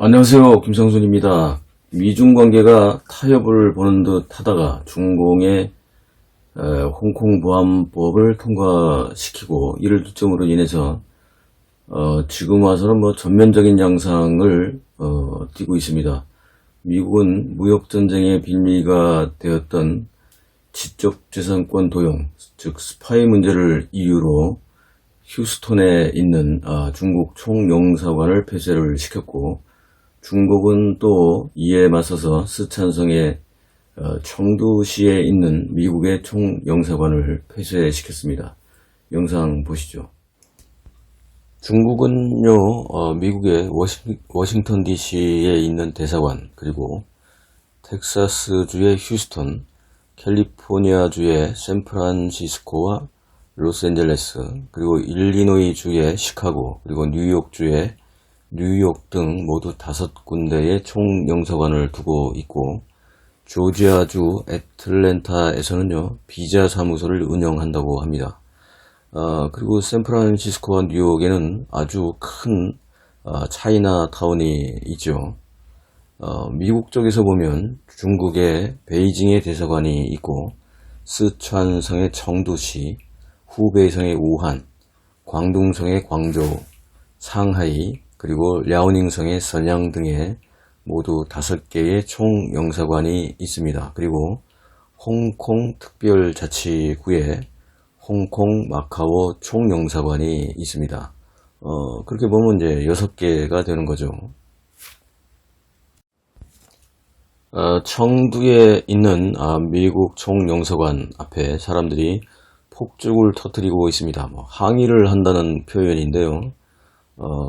안녕하세요. 김성순입니다. 미중 관계가 타협을 보는 듯 하다가 중공의 홍콩 보안법을 통과시키고 이를 기점으로 인해서 지금 와서는 전면적인 양상을 띠고 있습니다. 미국은 무역전쟁의 빌미가 되었던 지적재산권 도용, 즉 스파이 문제를 이유로 휴스톤에 있는 중국 총영사관을 폐쇄를 시켰고, 중국은 또 이에 맞서서 스촨성의 청두시에 있는 미국의 총영사관을 폐쇄시켰습니다. 영상 보시죠. 중국은요, 미국의 워싱턴 DC에 있는 대사관, 그리고 텍사스주의 휴스턴, 캘리포니아주의 샌프란시스코와 로스앤젤레스, 그리고 일리노이주의 시카고, 그리고 뉴욕주의 뉴욕 등 모두 5군데의 총영사관을 두고 있고, 조지아주 애틀랜타에서는요, 비자 사무소를 운영한다고 합니다. 그리고 샌프란시스코와 뉴욕에는 아주 큰 차이나타운이 있죠. 미국 쪽에서 보면 중국의 베이징의 대사관이 있고, 스촨성의 청두시, 후베이성의 우한, 광둥성의 광저우, 상하이, 그리고 랴오닝성의 선양 등의 모두 5개의 총영사관이 있습니다. 그리고 홍콩 특별자치구에 홍콩 마카오 총영사관이 있습니다. 그렇게 보면 이제 6개가 되는 거죠. 청두에 있는 미국 총영사관 앞에 사람들이 폭죽을 터뜨리고 있습니다. 항의를 한다는 표현인데요.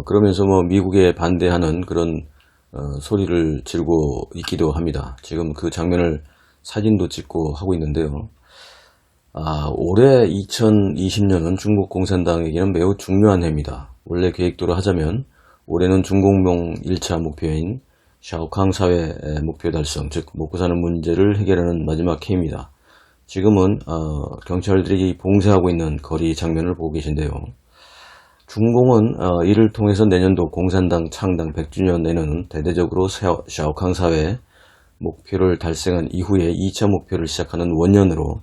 그러면서 미국에 반대하는 그런 소리를 지르고 있기도 합니다. 지금 그 장면을 사진도 찍고 하고 있는데요. 올해 2020년은 중국 공산당에게는 매우 중요한 해입니다. 원래 계획대로 하자면 올해는 중공몽 1차 목표인 샤오캉 사회 목표 달성, 즉 먹고 사는 문제를 해결하는 마지막 해입니다. 지금은 경찰들이 봉쇄하고 있는 거리 장면을 보고 계신데요. 중공은 이를 통해서 내년도 공산당 창당 100주년에는 대대적으로 샤오캉 사회 목표를 달성한 이후에 2차 목표를 시작하는 원년으로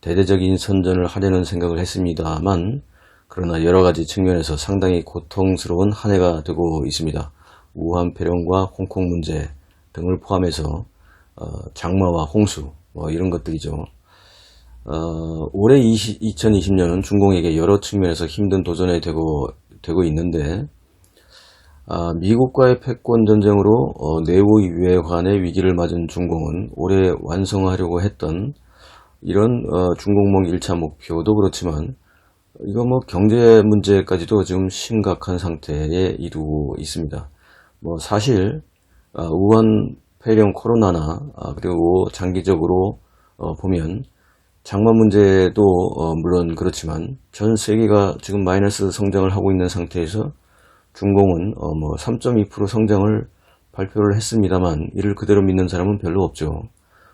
대대적인 선전을 하려는 생각을 했습니다만, 그러나 여러가지 측면에서 상당히 고통스러운 한 해가 되고 있습니다. 우한 폐렴과 홍콩 문제 등을 포함해서 장마와 홍수 이런 것들이죠. 올해 2020년은 중공에게 여러 측면에서 힘든 도전이 되고 있는데, 미국과의 패권 전쟁으로 내부 외환의 위기를 맞은 중공은 올해 완성하려고 했던 이런 중공몽 1차 목표도 그렇지만, 이거 경제 문제까지도 지금 심각한 상태에 이르고 있습니다. 사실 우한 폐렴 코로나나 그리고 장기적으로 보면 장마 문제도 물론 그렇지만 전 세계가 지금 마이너스 성장을 하고 있는 상태에서 중공은 3.2% 성장을 발표를 했습니다만, 이를 그대로 믿는 사람은 별로 없죠.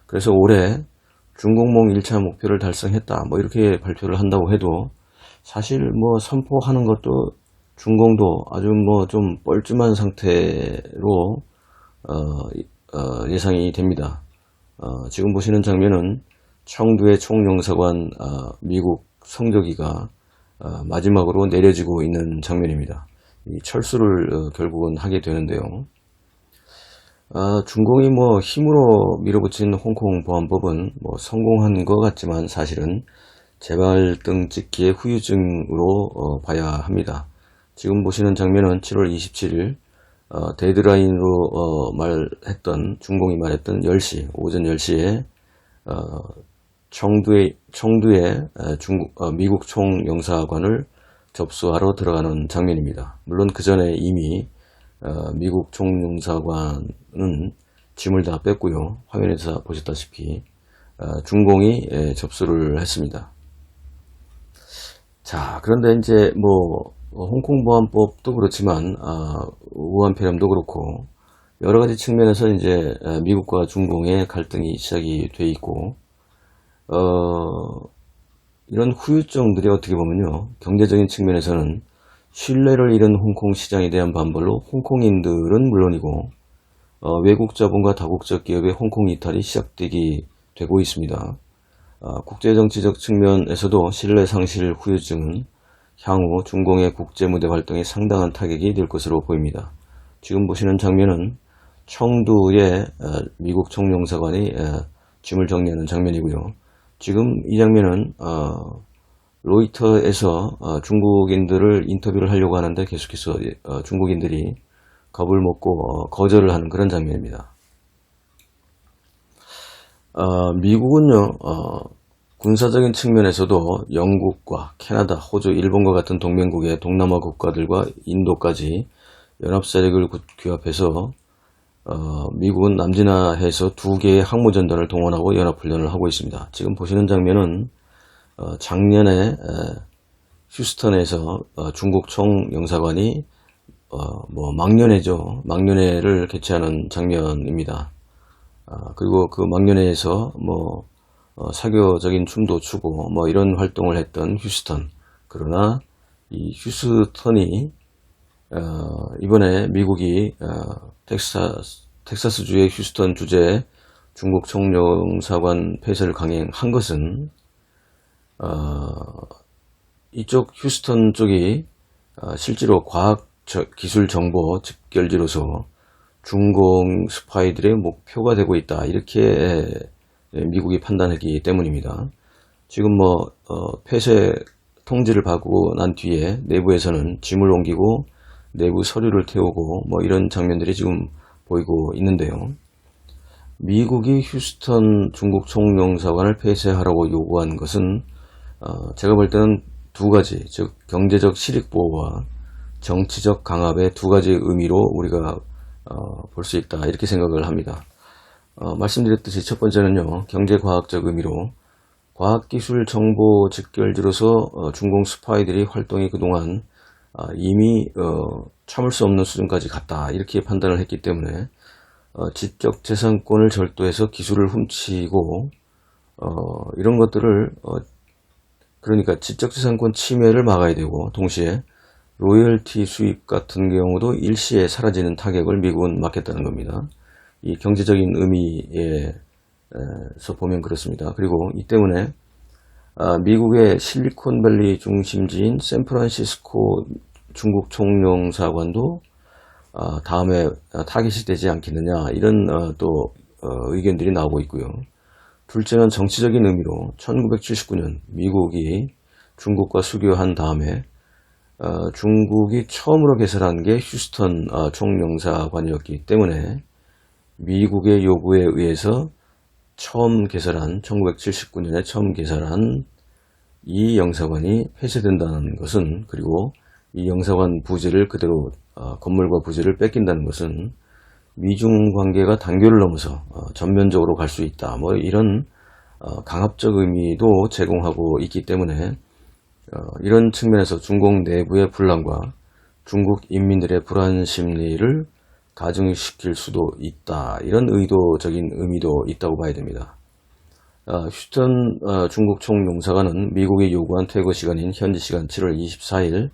그래서 올해 중공몽 1차 목표를 달성했다 이렇게 발표를 한다고 해도, 사실 선포하는 것도 중공도 아주 좀 뻘쭘한 상태로 예상이 됩니다. 지금 보시는 장면은 청두의 총영사관 미국 성조기가 마지막으로 내려지고 있는 장면입니다. 이 철수를 결국은 하게 되는데요. 중공이 힘으로 밀어붙인 홍콩 보안법은 성공한 것 같지만 사실은 재발등 찍기의 후유증으로 봐야 합니다. 지금 보시는 장면은 7월 27일 데드라인으로 중공이 말했던 10시, 오전 10시에 청두의 미국 총영사관을 접수하러 들어가는 장면입니다. 물론 그 전에 이미 미국 총영사관은 짐을 다 뺐고요. 화면에서 보셨다시피 중공이 접수를 했습니다. 자, 그런데 이제 홍콩 보안법도 그렇지만 우한 폐렴도 그렇고 여러 가지 측면에서 이제 미국과 중공의 갈등이 시작이 돼 있고, 이런 후유증들이 어떻게 보면요, 경제적인 측면에서는 신뢰를 잃은 홍콩 시장에 대한 반발로 홍콩인들은 물론이고 외국 자본과 다국적 기업의 홍콩 이탈이 시작되기 되고 있습니다. 국제정치적 측면에서도 신뢰 상실 후유증은 향후 중공의 국제무대 활동에 상당한 타격이 될 것으로 보입니다. 지금 보시는 장면은 청두의 미국 총영사관이 짐을 정리하는 장면이고요. 지금 이 장면은 로이터에서 중국인들을 인터뷰를 하려고 하는데 계속해서 중국인들이 겁을 먹고 거절을 하는 그런 장면입니다. 미국은요, 군사적인 측면에서도 영국과 캐나다, 호주, 일본과 같은 동맹국의 동남아 국가들과 인도까지 연합세력을 규합해서 미국은 남진아해에서 2개의 항모전단을 동원하고 연합훈련을 하고 있습니다. 지금 보시는 장면은 작년에 휴스턴에서 중국 총영사관이 망년회를 개최하는 장면입니다. 그리고 그 망년회에서 사교적인 춤도 추고 이런 활동을 했던 휴스턴. 그러나 이 휴스턴이 이번에 미국이 텍사스주의 휴스턴 주재 중국 총영사관 폐쇄를 강행한 것은 이쪽 휴스턴 쪽이 실제로 과학 기술 정보 집결지로서 중공 스파이들의 목표가 되고 있다, 이렇게 미국이 판단했기 때문입니다. 지금 폐쇄 통지를 받고 난 뒤에 내부에서는 짐을 옮기고 내부 서류를 태우고 이런 장면들이 지금 보이고 있는데요. 미국이 휴스턴 중국 총영사관을 폐쇄하라고 요구한 것은 제가 볼 때는 2가지, 즉 경제적 실익보호와 정치적 강압의 2가지 의미로 우리가 볼 수 있다, 이렇게 생각을 합니다. 말씀드렸듯이 첫 번째는요, 경제과학적 의미로 과학기술 정보 직결지로서 중공 스파이들이 활동이 그동안 이미 참을 수 없는 수준까지 갔다, 이렇게 판단을 했기 때문에 지적재산권을 절도해서 기술을 훔치고 이런 것들을 그러니까 지적재산권 침해를 막아야 되고, 동시에 로열티 수입 같은 경우도 일시에 사라지는 타격을 미국은 막겠다는 겁니다. 이 경제적인 의미에서 보면 그렇습니다. 그리고 이 때문에 미국의 실리콘밸리 중심지인 샌프란시스코 중국 총영사관도 다음에 타깃이 되지 않겠느냐, 이런 또 의견들이 나오고 있고요. 둘째는 정치적인 의미로 1979년 미국이 중국과 수교한 다음에 중국이 처음으로 개설한 게 휴스턴 총영사관이었기 때문에 미국의 요구에 의해서 1979년에 처음 개설한 이 영사관이 폐쇄된다는 것은, 그리고 이 영사관 부지를 그대로 건물과 부지를 뺏긴다는 것은 미중 관계가 단교를 넘어서 전면적으로 갈 수 있다, 이런 강압적 의미도 제공하고 있기 때문에 이런 측면에서 중국 내부의 분란과 중국 인민들의 불안 심리를 가중시킬 수도 있다, 이런 의도적인 의미도 있다고 봐야 됩니다. 휴스턴 중국 총영사관은 미국이 요구한 퇴거 시간인 현지 시간 7월 24일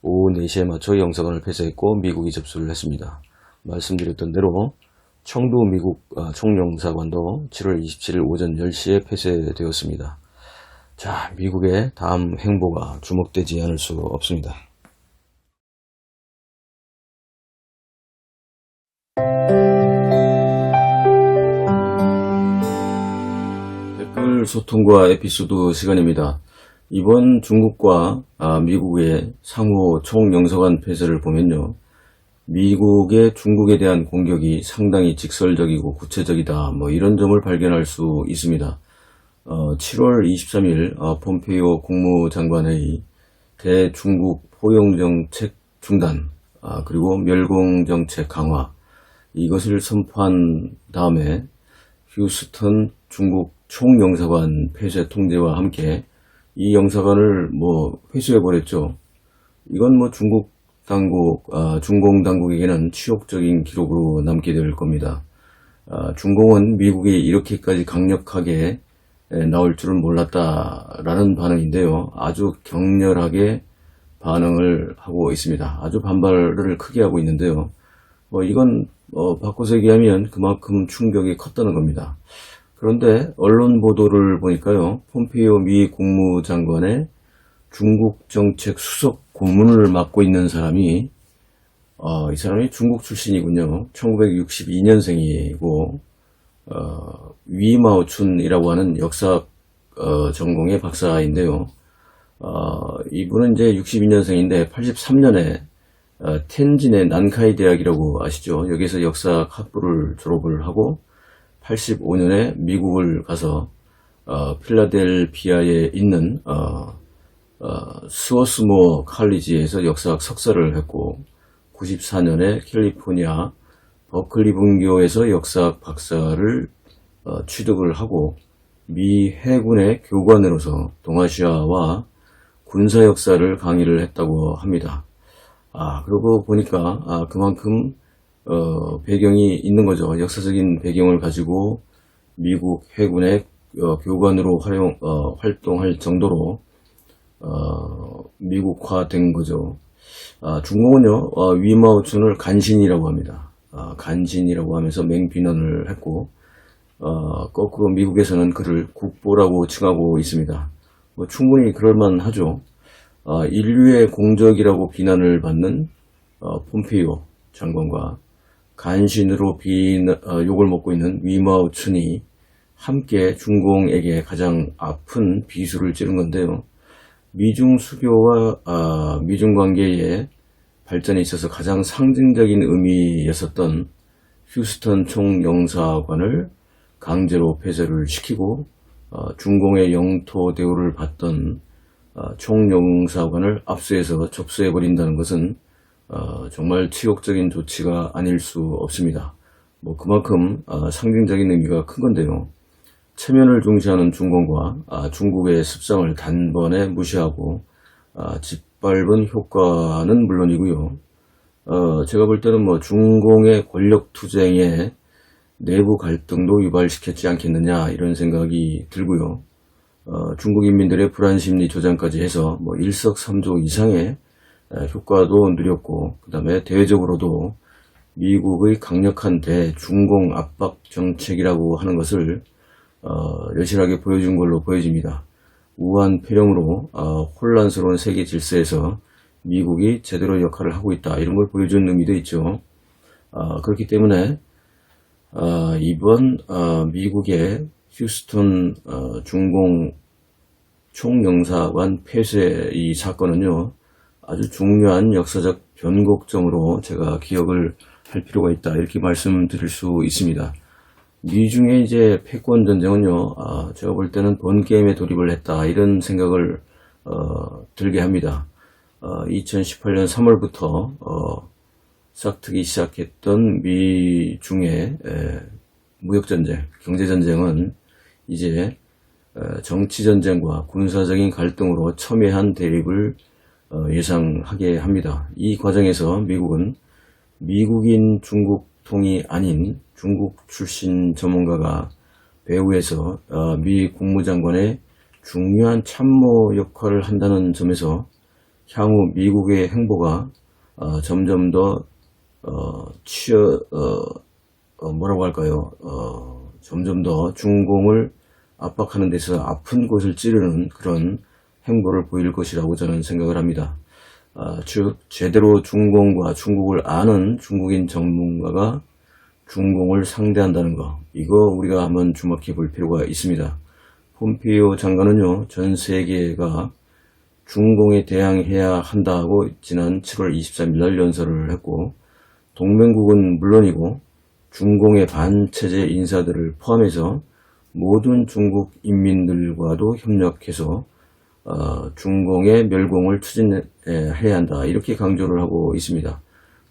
오후 4시에 맞춰 영사관을 폐쇄했고 미국이 접수를 했습니다. 말씀드렸던 대로 청두 미국 총영사관도 7월 27일 오전 10시에 폐쇄되었습니다. 자, 미국의 다음 행보가 주목되지 않을 수 없습니다. 댓글 소통과 에피소드 시간입니다. 이번 중국과 미국의 상호 총영사관 폐쇄를 보면요, 미국의 중국에 대한 공격이 상당히 직설적이고 구체적이다, 이런 점을 발견할 수 있습니다. 7월 23일 폼페이오 국무장관의 대중국 포용정책 중단, 그리고 멸공정책 강화, 이것을 선포한 다음에 휴스턴 중국 총영사관 폐쇄 통제와 함께 이 영사관을 회수해버렸죠. 이건 중국 당국, 중공 당국에게는 치욕적인 기록으로 남게 될 겁니다. 중공은 미국이 이렇게까지 강력하게 나올 줄은 몰랐다라는 반응인데요. 아주 격렬하게 반응을 하고 있습니다. 아주 반발을 크게 하고 있는데요. 이건 바꿔서 얘기하면 그만큼 충격이 컸다는 겁니다. 그런데 언론 보도를 보니까요, 폼페이오 미 국무장관의 중국 정책 수석 고문을 맡고 있는 사람이 이 사람이 중국 출신이군요. 1962년생이고 위마오춘이라고 하는 역사 전공의 박사인데요. 이분은 이제 62년생인데 83년에 텐진의 난카이 대학이라고 아시죠? 여기서 역사 학부를 졸업을 하고 85년에 미국을 가서 필라델피아에 있는 스워스모어 칼리지에서 역사학 석사를 했고 94년에 캘리포니아 버클리 분교에서 역사학 박사를 취득을 하고 미 해군의 교관으로서 동아시아와 군사 역사를 강의를 했다고 합니다. 그러고 보니까 그만큼 배경이 있는 거죠. 역사적인 배경을 가지고 미국 해군의 교관으로 활동할 정도로 미국화된 거죠. 중국은요, 위마오춘을 간신이라고 합니다. 간신이라고 하면서 맹비난을 했고, 거꾸로 미국에서는 그를 국보라고 칭하고 있습니다. 충분히 그럴만하죠. 인류의 공적이라고 비난을 받는 폼페이오 장관과 간신으로 욕을 먹고 있는 위마오춘이 함께 중공에게 가장 아픈 비수를 찌른 건데요. 미중 수교와 미중 관계의 발전에 있어서 가장 상징적인 의미였었던 휴스턴 총영사관을 강제로 폐쇄를 시키고 중공의 영토 대우를 받던 총영사관을 압수해서 접수해버린다는 것은 정말 치욕적인 조치가 아닐 수 없습니다. 그만큼 상징적인 의미가 큰 건데요. 체면을 중시하는 중공과 중국의 습성을 단번에 무시하고 짓밟은 효과는 물론이고요. 제가 볼 때는 중공의 권력 투쟁에 내부 갈등도 유발시켰지 않겠느냐 이런 생각이 들고요. 중국 인민들의 불안 심리 조장까지 해서 일석삼조 이상의 효과도 누렸고, 그 다음에 대외적으로도 미국의 강력한 대중공 압박 정책이라고 하는 것을 여실하게 보여준 걸로 보여집니다. 우한 폐렴으로 혼란스러운 세계 질서에서 미국이 제대로 역할을 하고 있다, 이런 걸 보여준 의미도 있죠. 그렇기 때문에 이번 미국의 휴스턴 중공 총영사관 폐쇄 이 사건은요, 아주 중요한 역사적 변곡점으로 제가 기억을 할 필요가 있다, 이렇게 말씀드릴 수 있습니다. 미중의 이제 패권 전쟁은요, 제가 볼 때는 본 게임에 돌입을 했다, 이런 생각을 들게 합니다. 2018년 3월부터 싹트기 시작했던 미중의 무역전쟁, 경제전쟁은 이제 정치전쟁과 군사적인 갈등으로 첨예한 대립을 예상하게 합니다. 이 과정에서 미국은 미국인 중국통이 아닌 중국 출신 전문가가 배후에서 미 국무장관의 중요한 참모 역할을 한다는 점에서 향후 미국의 행보가 점점 더 점점 더 중공을 압박하는 데서 아픈 곳을 찌르는 그런 행보를 보일 것이라고 저는 생각을 합니다. 즉 제대로 중공과 중국을 아는 중국인 전문가가 중공을 상대한다는 거, 이거 우리가 한번 주목해 볼 필요가 있습니다. 폼페이오 장관은요, 전 세계가 중공에 대항해야 한다고 지난 7월 23일 날 연설을 했고, 동맹국은 물론이고 중공의 반체제 인사들을 포함해서 모든 중국 인민들과도 협력해서 중공의 멸공을 추진해야 한다, 이렇게 강조를 하고 있습니다.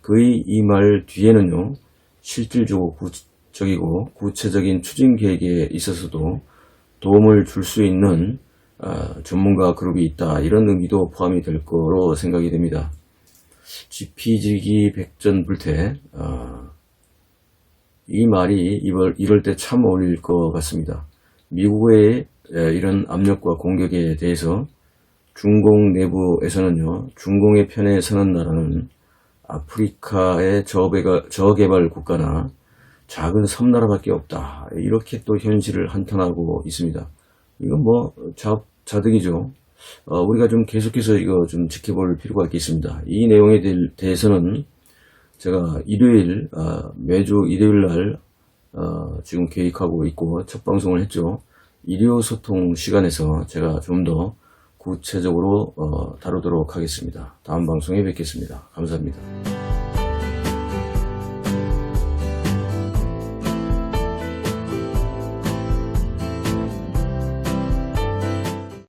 그의 이 말 뒤에는요, 실질적이고 구체적인 추진 계획에 있어서도 도움을 줄 수 있는 전문가 그룹이 있다, 이런 의미도 포함이 될 거로 생각이 됩니다. 지피지기 백전불태, 이 말이 이럴 때 참 어울릴 것 같습니다. 미국의 이런 압력과 공격에 대해서 중공 내부에서는요, 중공의 편에 서는 나라는 아프리카의 저개발 국가나 작은 섬나라밖에 없다. 이렇게 또 현실을 한탄하고 있습니다. 이건 뭐 자득이죠. 우리가 좀 계속해서 이거 좀 지켜볼 필요가 있겠습니다. 이 내용에 대해서는 제가 매주 일요일 날 지금 계획하고 있고 첫 방송을 했죠. 일요소통 시간에서 제가 좀 더 구체적으로 다루도록 하겠습니다. 다음 방송에 뵙겠습니다. 감사합니다.